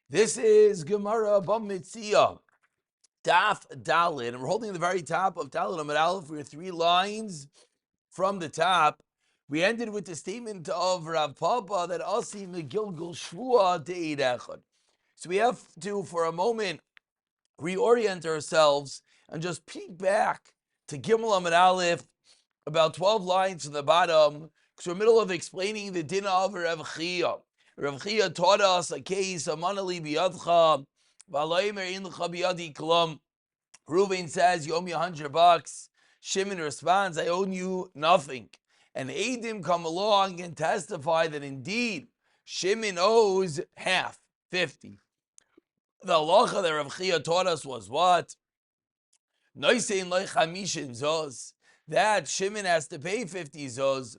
This is Gemara Metziah, Daf Dalid, and we're holding at the very top of Dalid Amud Aleph. We're 3 lines from the top. We ended with the statement of Rav Papa that Asi Megilgul Shvua De'id Echad. So we have to, for a moment, reorient ourselves and just peek back to Gimel Amud Aleph, about 12 lines from the bottom, because we're in the middle of explaining the din of Rav Chia. Rav Chia taught us a case of Manali biyadcha, v'alaymer in l'cha biyadi klam. Reuven says, you owe me $100. Shimon responds, I owe you nothing. And Adim come along and testify that indeed Shimon owes half, 50. The halacha that Rav Chia taught us was what? Noisein loy chamishim zos. That Shimon has to pay 50 zos.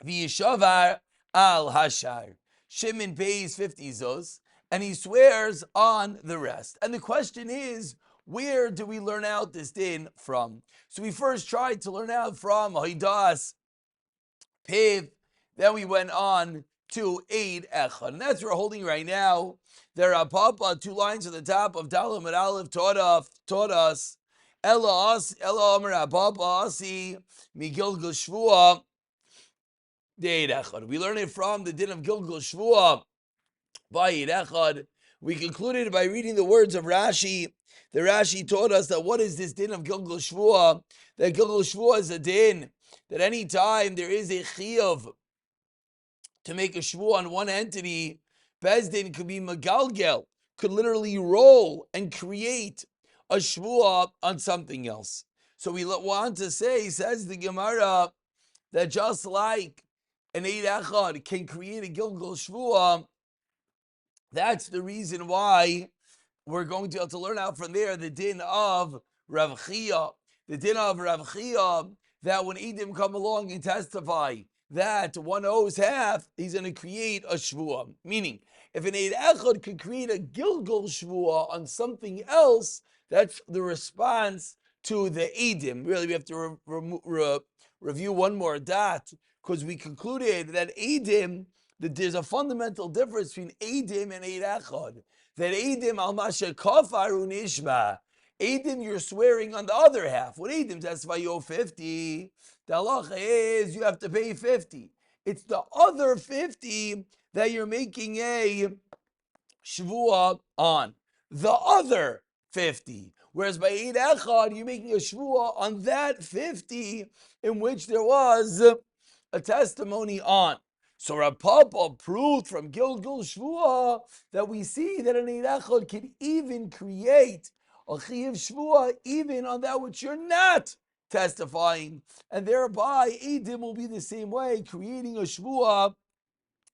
V'yishavar al hashar. Shimon pays 50 zos, and he swears on the rest. And the question is, where do we learn out this din from? So we first tried to learn out from Haidas Piv, then we went on to Eid Echad. And that's what we're holding right now. There are Papa, 2 lines at the top of Dalam and Aleph taught us, Ella Amar Papa Asi Migilgul Shvua De'id Echad. We learn it from the din of Gilgul Shvua by Eid Echad. We concluded by reading the words of Rashi. The Rashi taught us that what is this din of Gilgul Shvua? That Gilgul Shvua is a din that any time there is a chiyuv to make a shvua on one entity, Bezdin could be megalgel, could literally roll and create a shvua on something else. So we want to say, says the Gemara, that just like an Eid Echad can create a Gilgul Shvua, that's the reason why we're going to be able to learn out from there the din of Rav Chia. The din of Rav Chia, that when Edim come along and testify that one owes half, he's going to create a Shvua. Meaning, if an Eid Echad could create a Gilgul Shvua on something else, that's the response to the Edim. Really, we have to review one more dot, because we concluded that Edim, that there's a fundamental difference between Edim and Eid Echad. That Edim al masha kafaru nishma. Edim, you're swearing on the other half. When Edim testify you owe 50, the halacha is you have to pay 50. It's the other 50 that you're making a shvua on. The other 50. Whereas by Eid Echad, you're making a shvua on that 50 in which there was a testimony on. So Rav Papa proved from Gilgul Shvua that we see that an Eid Echad can even create a Chiyav Shvua even on that which you're not testifying. And thereby, Eidim will be the same way, creating a Shvua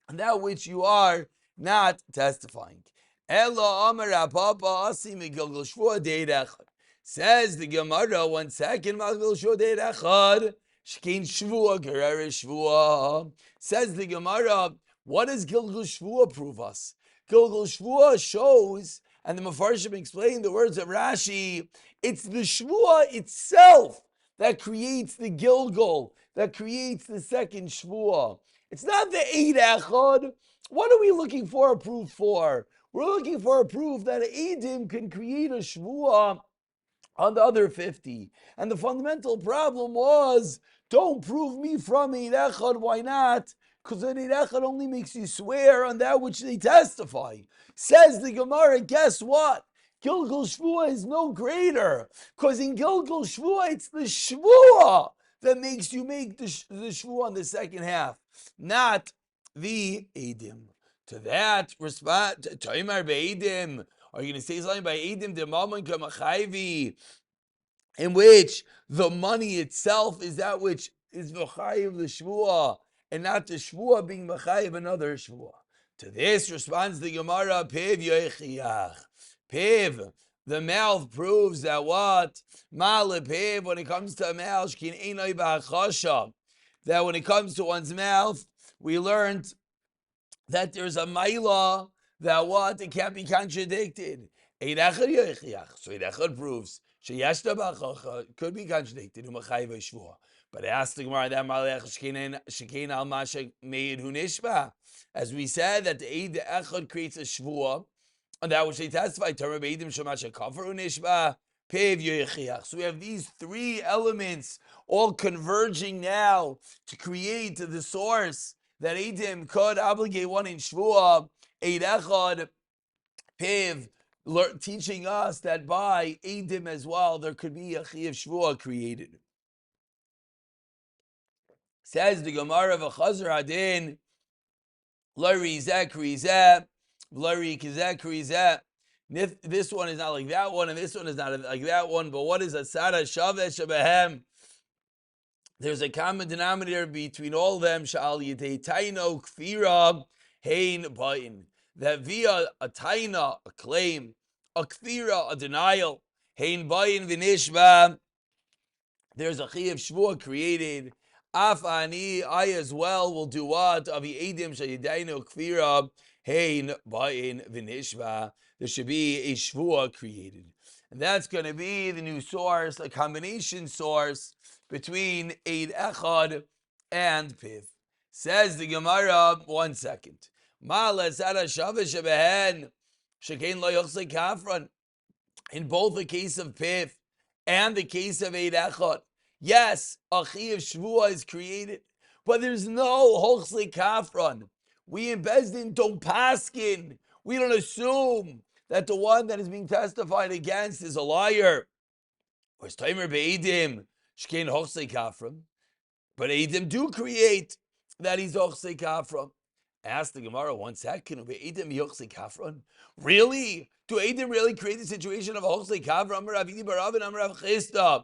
on that which you are not testifying. Ella Amar Rav Papa Asi Megilgul Shvua De'id Echad. Says the Gemara, 1 second, Megilgul Shvua De'id Echad. Shkein Shvua Gerer Shvua. Says the Gemara, what does Gilgul Shvua prove us? Gilgul Shvua shows, and the Mefarshim explain the words of Rashi, it's the Shvua itself that creates the Gilgul, that creates the second Shvua. It's not the Eid Echad. What are we looking for a proof for? We're looking for a proof that Eidim can create a Shvua on the other 50. And the fundamental problem was, don't prove me from Eid Echad. Why not? Because an Eid Echad only makes you swear on that which they testify. Says the Gemara, guess what? Gilgul Shvua is no greater. Because in Gilgul Shvua, it's the Shvua that makes you make the Shvua on the second half, not the Eidim. To that, respond, Toimar Be'edim. Are you going to say something by Eidim Demaman Kamachayvi, in which the money itself is that which is V'chayiv the Shvua, and not the Shvua being V'chayiv another Shvua? To this responds the Gemara, Piv Yoichiach. Piv, the mouth proves that what? Ma'ale Piv, when it comes to a mouth, Shkin Einoi Ba'achasha, that when it comes to one's mouth, we learned that there's a maila that what? It can't be contradicted. Eid Echad Yoichiach. So Eid Echad proves Sheyashta Ba'achacha could be contradicted. But ask the Gemara that malech shekein al masha meid hu nishba. As we said that the Eid Echad creates a shvuah, and that which they testify, Torah beidim shemasha kafar hu nishba, pev yoyechiach. So we have these three elements all converging now to create the source that Eidim could obligate one in shvuah, Eid Echad, pev, teaching us that by Eidim as well there could be a Chiyav Shvuah created. Says the Gemara of a Chazar Hadin, Lari Zek Rizeh, Lari Kizek Rizeh. This one is not like that one, and this one is not like that one. But what is a Sada Shavesh Shabehem? There's a common denominator between all of them. Sha'al Yidei Taino Kfira Hein Bain. That via a taina, a claim, a kfira, a denial, Hein Bain Vinishba, there's a Chiyav Shvuah created. Afani, I as well will do what? Avi Edim Shayidainu Kfira, Hein Bain Vinishba. There should be a Shvuah created. And that's going to be the new source, a combination source between Eid Echad and Piv. Says the Gemara, 1 second. In both the case of Piv and the case of Eid Echad, yes, a Chiyav Shvuah is created, but there's no Hochsle Kafran. We in Bezdin don't paskin. We don't assume that the one that is being testified against is a liar. Whereas Taimer Be'edim, Shkein Hochsle Kafran. But Eidim do create that he's Hochsle Kafran. Ask the Gemara 1 second. Be'edim Hochsle Kafran? Really? Do Eidim really create the situation of Hochsle Kafran? Amar Avidi Barav and Amar Av Chisda.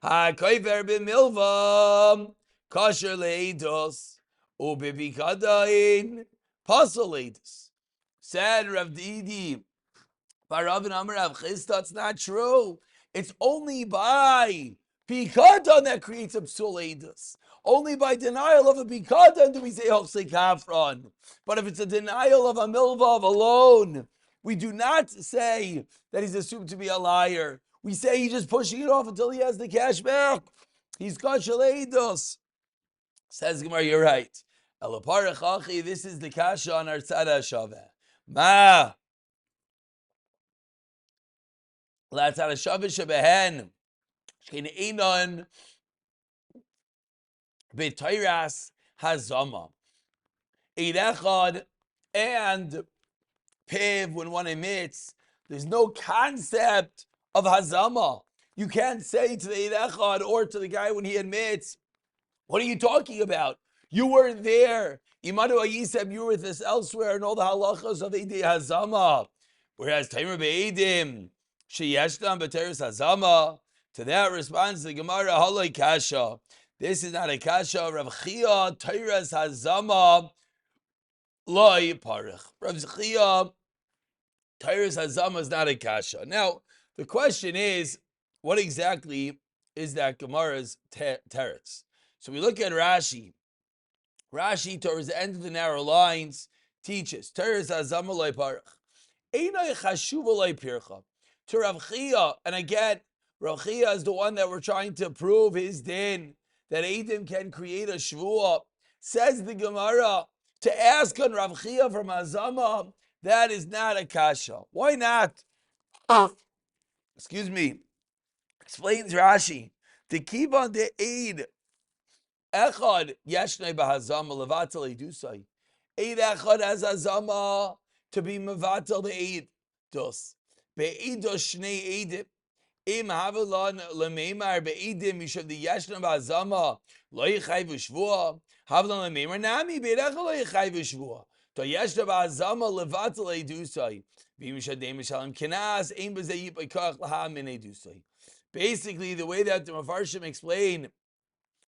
HaKoiver b'milvam kasher leidos ubibikadain pasal leidos. Said Rav Didi Barav and Amar Av Chisda, it's not true. It's only by Pikadon that creates a psul leidos. Only by denial of a Pikadon do we say Hochsle Kafran. But if it's a denial of a milvav alone, we do not say that he's assumed to be a liar. We say he's just pushing it off until he has the cash back. He's kasher leidos. Says Gemara, you're right. Elaparach achi, this is the kasha on our tzada shaveh. Ma. La tzada shaveh shebehen. Shkein einon b'tayras hazama. Eid Echad and Piv, when one emits, there's no concept of hazama. You can't say to the Eid Echad or to the guy when he admits, what are you talking about? You weren't there. Imadu Ayiseb, you were with us elsewhere, and all the halachas of Eid Hazama. Whereas Taimer Be'edim, Sheyeshtam B'teres Hazama, to that responds the Gemara, Haloi Kasha. This is not a Kasha. Rav Chia, Teres Hazama, Loi Parich. Rav Chia, Teres Hazama is not a Kasha. Now, the question is, what exactly is that Gemara's teretz? So we look at Rashi. Rashi, towards the end of the narrow lines, teaches teretz hazama loy parach, einay chashuva loy pircha. To Rav Chia, and again, Rav Chia is the one that we're trying to prove his din that Eidim can create a shvuah. Says the Gemara, to ask on Rav Chia from hazama, that is not a kasha. Why not? Excuse me. Explains Rashi, to keep on the Eid Echad Yeshnei Bahazama Levatel Eidusai. Eid Echad has Hazama to be Mevatel the Eid Dus. Be'edos Shnei Eidim. Im Havelon Lemeimar Be'edim Yishav the Yeshnei Bahazama Lo Yechayv Shvuah. Havelon Lemeimar Nami Be'ed Echad Lo Yechayv Shvuah. To Yeshnei Bahazama Levatel Eidusai. V'Yimshad Deim Shalom Kenas Ein B'Zei Yipaykoch Laha Min Eidusai. Basically, the way that the Mefarshim explain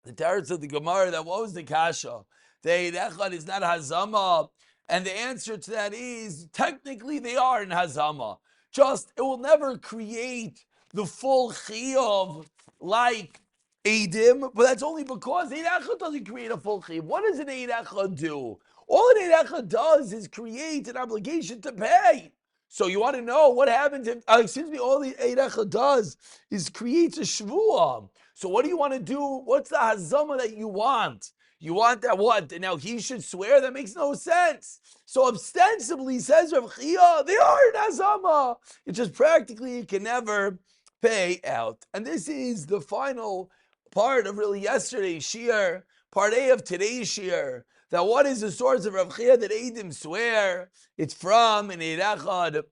the teretz of the Gemara, that what was the kasha? The Eid Echad is not hazama, and the answer to that is technically they are in hazama. Just it will never create the full chiyuv like Eidim, but that's only because Eid Echad doesn't create a full chiyuv. What does an Eid Echad do? All an Eid Echad does is create an obligation to pay. So you want to know what happens if, all the Eirecha does is creates a Shvuah. So what do you want to do? What's the Hazama that you want? You want that what? Now he should swear? That makes no sense. So ostensibly, says Rav Chia, they are an Hazama. It's just practically it can never pay out. And this is the final part of really yesterday's Shiur, part A of today's Shiur. That what is the source of Rav Chia that Eidim swear? It's from an Eirechad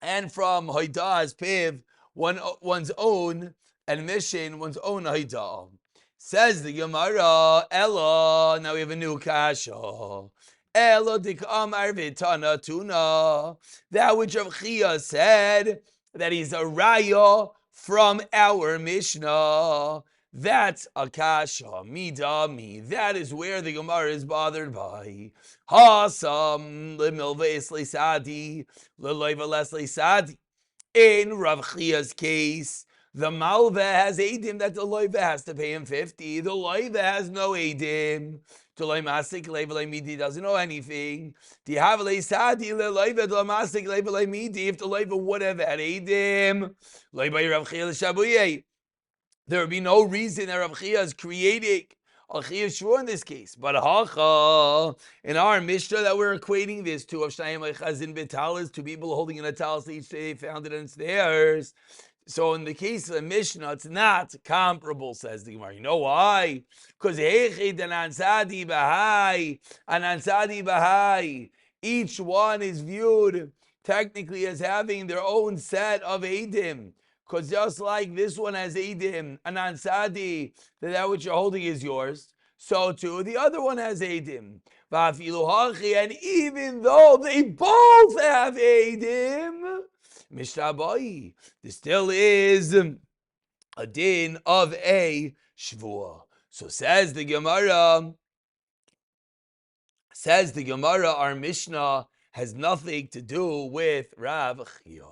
and from Hoidah Piv, one's own admission, one's own Hoidah. Says the Gemara, Ella, now we have a new kasha. Ella dik'amar v'tana tuna. That which Rav Chia said, that he's a raya from our Mishnah. That's a kasha, midami. That is where the Gemara is bothered by. Hasam lemilveis leisadi leloiva les leisadi. In Rav Chia's case, the malva has edim that the loiva has to pay him 50. The loiva has no edim. The loimasik leiva leimidi doesn't know anything. Do you have leisadi leloiva the loimasik leiva leimidi? If the loiva would have had edim, loiva Rav Chia l'shabuyeh. There would be no reason that Rav Chia is creating a Chiyuv Shvuah in this case. But Hacha, in our Mishnah that we're equating this to, of Shnayim Chazin Betalis, two people holding an Atalis, each day they found it and it's theirs. So in the case of the Mishnah, it's not comparable, says the Gemara. You know why? Because Ansadi Bahai, each one is viewed technically as having their own set of Eidim. Because just like this one has Eidim, Anan Sadi, that which you're holding is yours, so too the other one has Eidim. And even though they both have Eidim, Mishtabai, there still is a din of a Shvuah. So says the Gemara, our Mishnah has nothing to do with Rav Chia.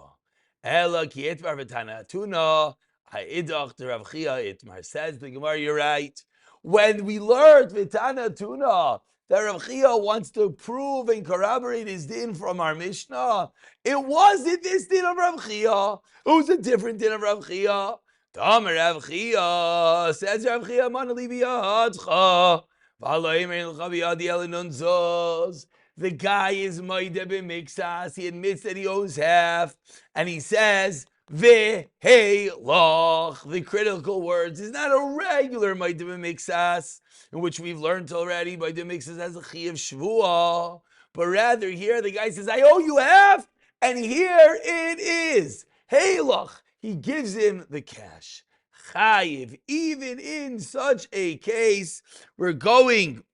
Ela ki itmar v'tana tuna ha'idach to Rav Chia itmar. Says the Gemara, you're right. When we learned v'tana tuna that Rav Chia wants to prove and corroborate his din from our Mishnah, it wasn't this din of Rav Chia. It was a different din of Rav Chia. Tamer Rav Chia, says Rav Chia, man li biyadcha v'alo yimer l'cha biyadi elinun zos. The guy is Maida b'miksas. He admits that he owes half. And he says, V'heilach. The critical words is not a regular Maida b'miksas, in which we've learned already. Maida b'miksas has a Chiyuv Shvuah. But rather here, the guy says, I owe you half. And here it is. Heilach. He gives him the cash. Chayiv. Even in such a case, we're going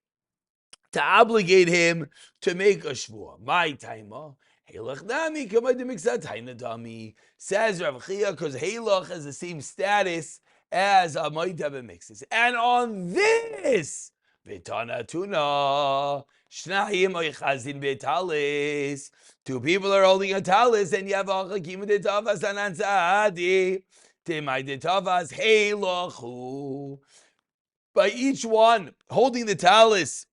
to obligate him to make a shvuah. My taima, Heilach nami kamay demiksat haina dami, says Rav Chia, because Heilach has the same status as a Maida b'mixes. And on this, Betana tuna, Shnayim oichazin betalis, two people are holding a talis, and you have a chakim detavas ananzadi, temay detavas Heilachu. By each one holding the talis,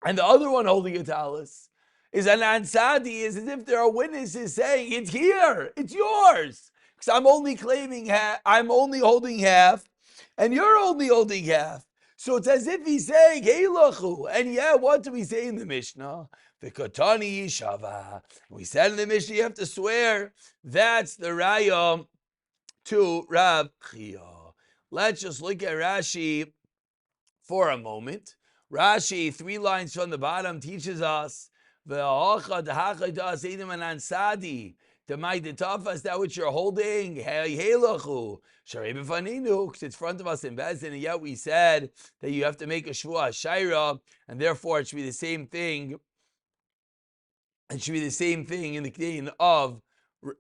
and the other one holding a talis is an ansadi, is as if there are witnesses saying, it's here, it's yours. Because I'm only claiming half, I'm only holding half, and you're only holding half. So it's as if he's saying, hey, lachu. And yeah, what do we say in the Mishnah? The Katani Shava. We said in the Mishnah, you have to swear. That's the raya to Rav Chia. Let's just look at Rashi for a moment. Rashi, 3 lines from the bottom, teaches us that which you're holding, because it's front of us in Bezdin, and yet we said that you have to make a shvuah shaira, and therefore it should be the same thing. It should be the same thing in the din of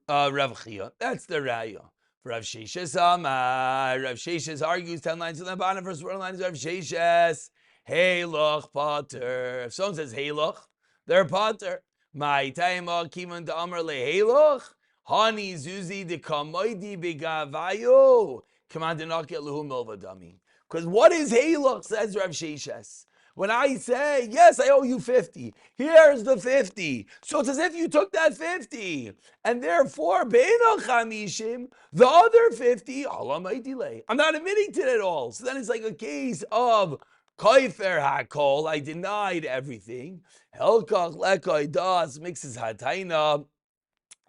Rav Chia. That's the raya. Rav Sheshes Amar. Rav Sheshes argues 10 lines from the bottom. First 4 lines of Rav Sheshes. Heilach pater. If someone says Heilach, they're pater. My taima kiman da amar le Heilach. Hani zuzi de kamoidi begavayo. Command not get luhu milva dummy. Because what is Heilach, says Rav Sheshes. When I say, yes, I owe you 50, here's the 50. So it's as if you took that 50. And therefore, Beino Chamishim, the other 50, Allah might delay. I'm not admitting to it at all. So then it's like a case of Koifer HaKol, I denied everything. Helkach Lekoi Das mixes Hataina.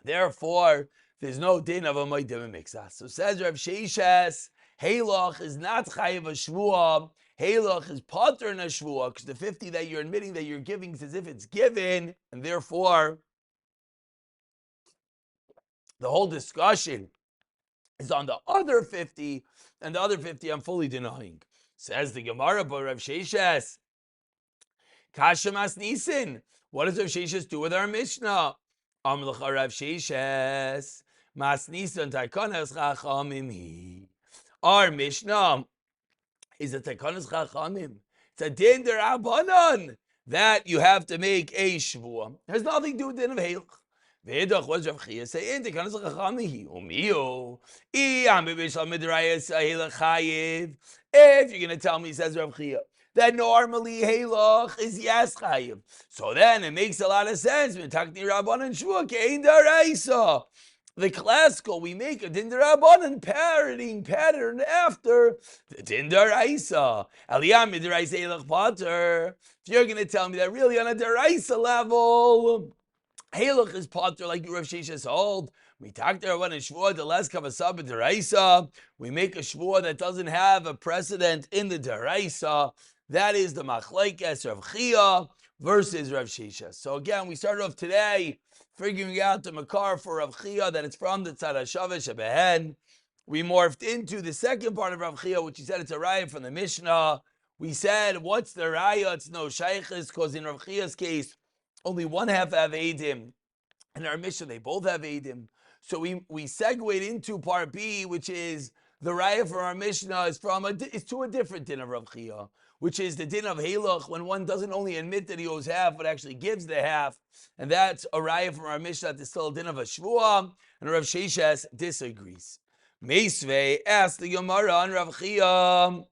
Therefore, there's no din of a Moedim Mixas. So says Rav Sheishes, Halach is not Chayiv a Shvuah. Halach is Pater in a Shvuah, because the 50 that you're admitting that you're giving is as if it's given, and therefore, the whole discussion is on the other 50, and the other 50 I'm fully denying. Says the Gemara, but Rav Sheishes, Kasha Mas Nisin. What does Rav Sheishes do with our Mishnah? Amlach Rav Sheishes, Mas Nisin Taikonas Chachamim. Our Mishnah is a Taikonas Chachamim. It's a din derabanan that you have to make a shvuah. It has nothing to do with din of Halach. Ve'edach was Rav Chia saying Taikonas Chachamim. Umiyo. If you're going to tell me, says Rav Chia, that normally Halach is yes chayiv. So then it makes a lot of sense. The classical, we make a din derabanan pattern after the din deraisa. Aliyam midiraisa Halach pater. If you're going to tell me that really on a deraisa level, Halach is pater like Rav Sheishes hold. We talk there about a shvuah the less kavasab deraisa. We make a shvuah that doesn't have a precedent in the deraisa. That is the machlekes Rav Chia versus Rav Sheishes. So again, we started off today figuring out the makar for Rav Chia, that it's from the tzad hashavish abehen. We morphed into the second part of Rav Chia, which he said it's a raya from the Mishnah. We said, what's the raya? It's no shaykhis, because in Rav Chia's case, only one half have Eidim. In our Mishnah, they both have Eidim. So we segued into part B, which is the raya for our Mishnah is to a different din of Rav Chia, which is the din of Halach, when one doesn't only admit that he owes half, but actually gives the half. And that's a raya from our Mishnah that is still a din of a shvuah, and Rav Sheishes disagrees. Meisvei asked the Gemara on Rav Chia,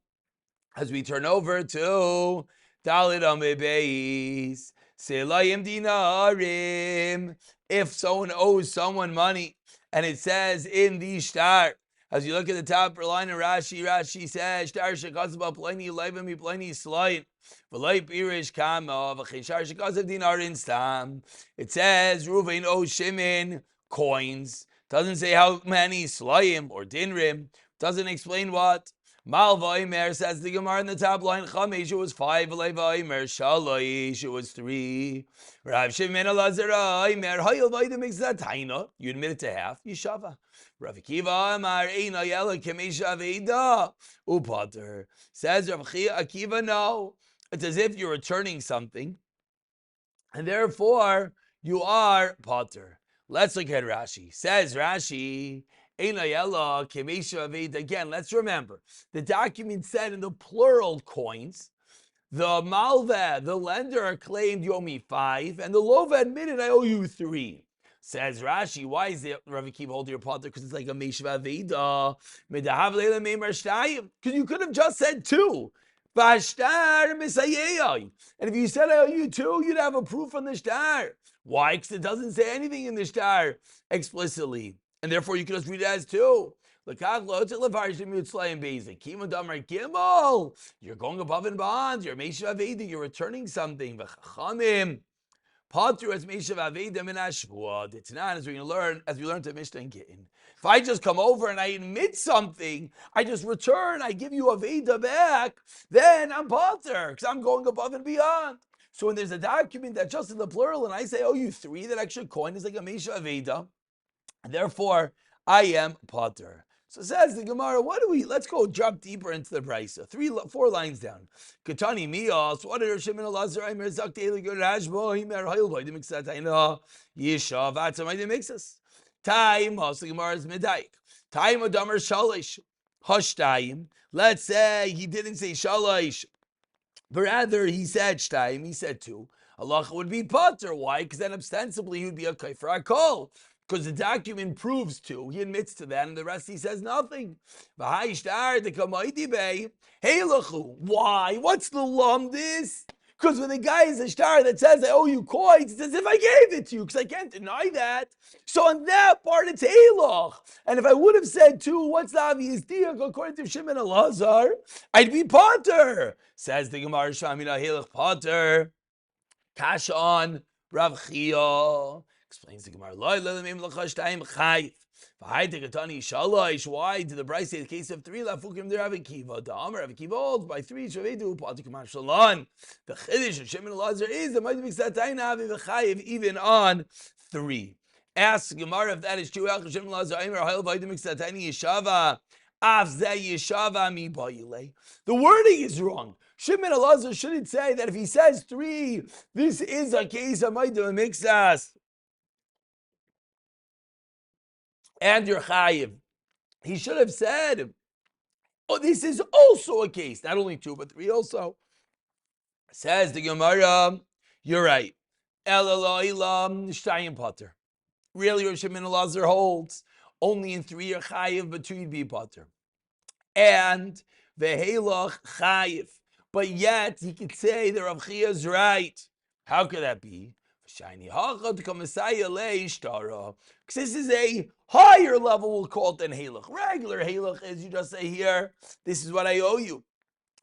as we turn over to Dalit Amid Beis, Selayim Dinarim. If someone owes someone money, and it says in the shtar, as you look at the top line of Rashi says, "Shtar shekazba pleni leivim pleni slayin v'lei pirish kama v'chishar shekazav dinarin stam." It says Ruvain owes Shimon coins. Doesn't say how many slayim or dinrim. Doesn't explain what. Mal v'omer says the Gemara in the top line. Chamesh, it was 5. V'lei v'omer shalosh, it was 3. Rav Shimon Elazar omer hayil v'odim exataina. You admit it to half. Yishava. Rav Akiva Amar Eina Yela Kamesh Aveda Upater. Says Rav Akiva, no. It's as if you're returning something, and therefore you are pater. Let's look at Rashi. Says Rashi, Eina Yela Kamesh Aveda. Again, let's remember the document said in the plural coins. The malva, the lender, claimed you owe me 5, and the lova admitted I owe you 3. Says Rashi, why is it Rav Akiva holding your pater? Because it's like a meishva veda. Because you could have just said 2. And if you said I owe you 2, you'd have a proof on the shtar. Why? Because it doesn't say anything in the shtar explicitly, and therefore you can just read it as 2. You're going above and beyond. You're meishva veda. You're returning something. Patru as meishav aveda min hashvuah. It's not, as we learn to Mishnah and Gittin. If I just come over and I admit something, I just return, I give you aveda back, then I'm pater, because I'm going above and beyond. So when there's a document that's just in the plural and I say, oh, you 3, that extra coin is like a meishav aveda, and therefore I am pater. So says the Gemara, let's go drop deeper into the Brisa. 4 lines down. Katani Mios, what did Shimon Elazar Aimer Zakte Eligur Rashbo, Himer Hail Void Mixataina, Yishav Atamai Mixus. Time, the Gemara is Medaik. Time Adamer Shalish, Hush time. Let's say he didn't say Shalish, but rather he said Shtaim, he said 2. Allah would be Potter. Why? Because then ostensibly he would be a Kaifer Akol. because the document proves two. He admits to that, and the rest he says nothing. Why? What's the lumdis? Because when the guy is a star that says, I owe you coins, it's as if I gave it to you, because I can't deny that. So on that part, it's Halach. And if I would have said two, what's the obvious diak according to Shimon Elazar? I'd be Potter. Says the Gemara Shamina Halach Potter. Kasha on Rav Chia. Explains the Gemara. Why did the Bryce say the case of three? Lafukim the Rav Akiva. The Amar Rav Akiva holds by three. Shavedu Patikamar Shalon. The Chiddush of Shimon Elazar is the Ma'adik Satayna Avi v'Chayiv even on three. Ask Gemara if that is true. Shimon Elazar Aimer Ha'il V'Aidim Satayna Yeshava. The wording is wrong. Shimon Elazar shouldn't say that if he says three, this is a case of Ma'adim Mixas and your Chayiv. He should have said, oh, this is also a case, not only two, but three also. Says the Gemara, you're right. Potter. Really, Rav Shimon Elazar holds only in three are Chayiv, but two you'd be Potter. And Vehelach Chayiv. But yet, he could say that Rav Chia is right. How could that be? Because this is a higher level, we'll call it, than Halach. Regular Halach is you just say here, this is what I owe you.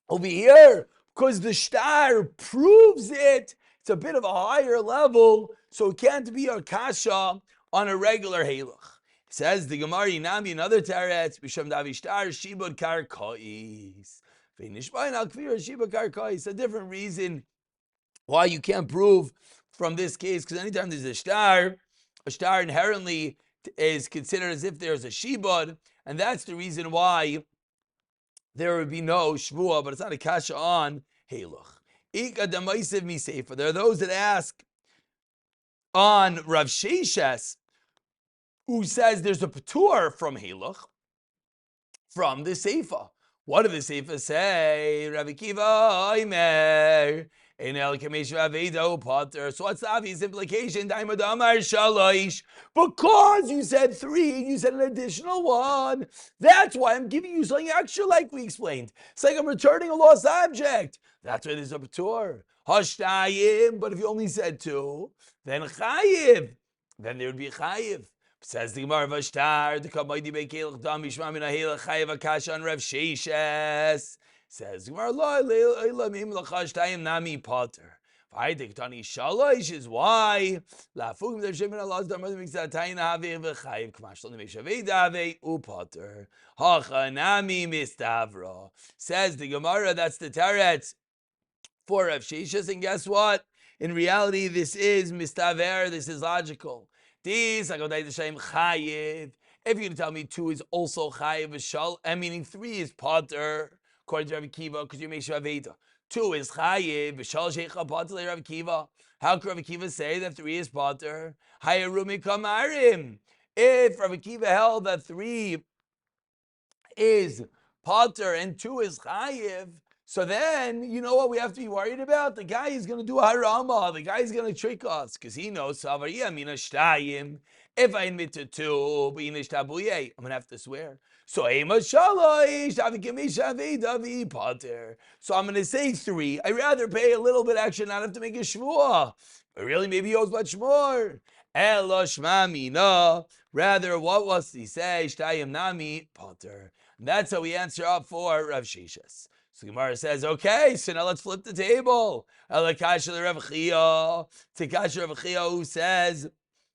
Over here, because the shtar proves it, it's a bit of a higher level, so it can't be a kasha on a regular Halach. Says the Gemara Yinami another teretz, Bisham Davi Shtar Shibud Karkais. It's a different reason why you can't prove from this case, because anytime there's a shtar inherently is considered as if there's a shibud, and that's the reason why there would be no shvua, but it's not a kasha on Halach. There are those that ask on Rav Sheshes, who says there's a patur from Halach, from the Seifa. What did the Seifa say? Rabbi Kiva, Oimer, Enel Kameshu Avedo Potter. So what's the obvious implication? Because you said three and you said an additional one. That's why I'm giving you something extra, like we explained. It's like I'm returning a lost object. That's why there's a patur. Hashtayim, but if you only said two, then chayiv. Then there would be chayiv. Says the Gemara Vashtar, the Kamaydi Bekelach Dam Yishma Min Ahela Chayiv Akash on Rav Sheshes. Says the Gemara Lo Elamim Lachashtayim Nami Potter. Vaydik Tani Shalosh is why Lafugim Dev Shemin Alaz Dam Rav Mixatayin Havi V'Chayiv Kmash Lo Nemei Shavei Dave U Potter Hacha Nami Mistavra. Says the Gemara, that's the Teretz for Rav Sheshes, and guess what? In reality, this is Mistaver. This is logical. If you're going to tell me two is also chayiv, meaning three is potter, according to Rav Kiva, because you make shaveda. Two is chayiv, shecha potter Rav Kiva. How could Rav Kiva say that three is potter? Hayarumi kamarim. If Rav Kiva held that three is potter and two is chayiv, so then, you know what we have to be worried about? The guy is going to do a harama. The guy is going to trick us because he knows, if I admit to two, I'm going to have to swear. So I'm going to say three. I'd rather pay a little bit extra, not have to make a shvuah. But really, maybe he owes much more. Rather, what was he say? Shtayim nami potter. That's how we answer up for Rav Sheshes. So Gemara says, okay, so now let's flip the table. Elakasha Rav Chia, Tikasha Rav Chia, who says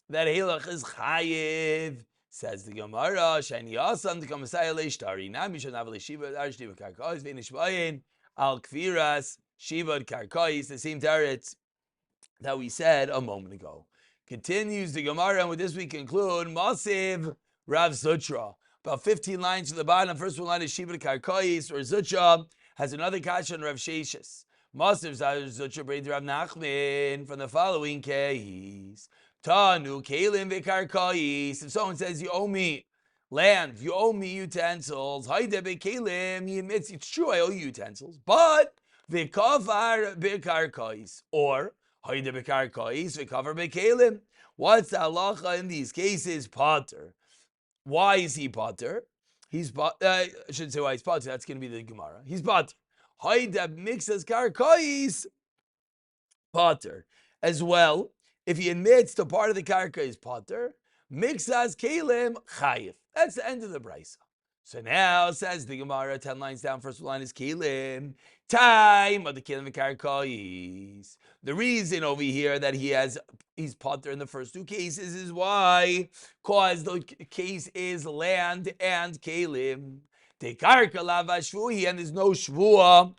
that Halach is chayiv. Says the Gemara, Shani Yasam, Tikam Metziah Leishtari, Nami Shanav Leishiva, Arshdi Karkais, Venishbayin, Al Kviras, Shiva Karkais, the same teretz that we said a moment ago. Continues the Gemara, and with this we conclude, Masiv Rav Zutra. About 15 lines to the bottom. First one line is Shiva Karkais, or Zutra has another kasha on Rav Sheshes. Masiv Zutra brings Rav Nachman from the following case. Tanu Kalim Vikarkais. If someone says you owe me land, you owe me utensils, Haide Bekalim, he admits it's true, I owe you utensils, but Vikavar Bikarkais, or Haide Bikarkais, Vikavar Bekalim. What's the halacha in these cases? Potter. Why is he potter? I should say why he's potter. That's going to be the Gemara. He's potter. Haidab mixes karkais potter. As well, if he admits to part of the karka is potter, mixas kalim chayiv. That's the end of the brisa. So now says the Gemara, 10 lines down, first line is kalim. Time of the kalim karkais. The reason over here that he's potter in the first two cases is why? Cause the case is land and kalim. The karka lava shvuhi, and there's no shvua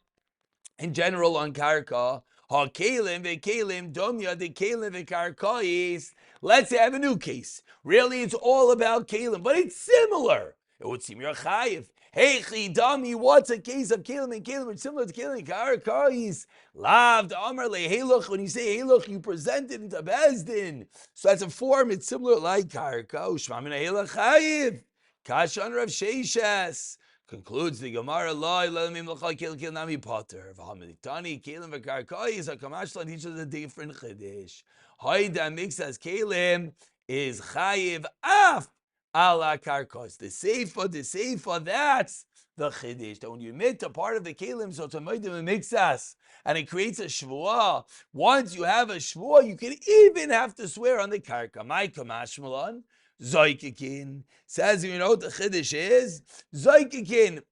in general on karka. Ha kalim ve'kalim domya de kalim ve'karkais. Let's say I have a new case. Really, it's all about kalim, but it's similar. It would seem you're chayiv. Hey, chidami, what's a case of kalim and kalim? It's similar to kalim and karkais. Lav amar le heluch. When you say heluch, you present it into bezdin. So that's a form. It's similar like karka. Ushma min heluch chayiv. Kashan Rav Sheishes. Concludes the Gemara, nami potter. V'hamitani kelim v'karkais hakamashlan teaches a different chiddush. Haida mixas kelim is chayiv af ala karkos. The seifa, that's the chiddush. That when you admit to part of the kelim, so to mixas, and it creates a shvuah. Once you have a shvuah, you can even have to swear on the karka. My kamashmalan. Zoikikin says, you know what the chiddush is? Zoikikin,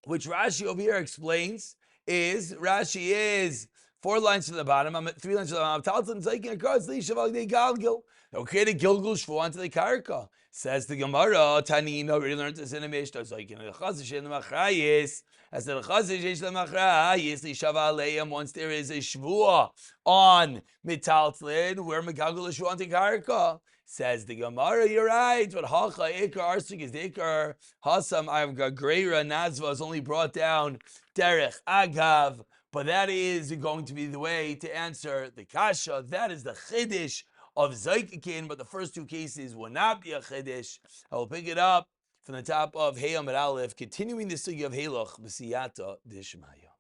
which Rashi over here explains, is 4 lines to the bottom, 3 lines to the bottom. Talton Zoikin across the Shavag de Galgil. They'll create a Gilgul Shvu onto the Karka. Says the Gemara, Tanina already learned this in a Mishnah. Zoikin the Chazish in the Machrayis. As the Chazish is the Machrayis, the Shavaleim, once there is a Shvua on Mitaltlin, where Megagul Shvu onto Karka. Says the Gemara, you're right, but Hacha Ikar Arsik is the Ikar Hasam Greira Nazva is only brought down Derech Agav, but that is going to be the way to answer the Kasha. That is the Chiddush of Zaykikin, but the first two cases will not be a Chiddush. I will pick it up from the top of Heyam at Aleph, continuing the Sugi of Heloch, B'siyata Dishmaya.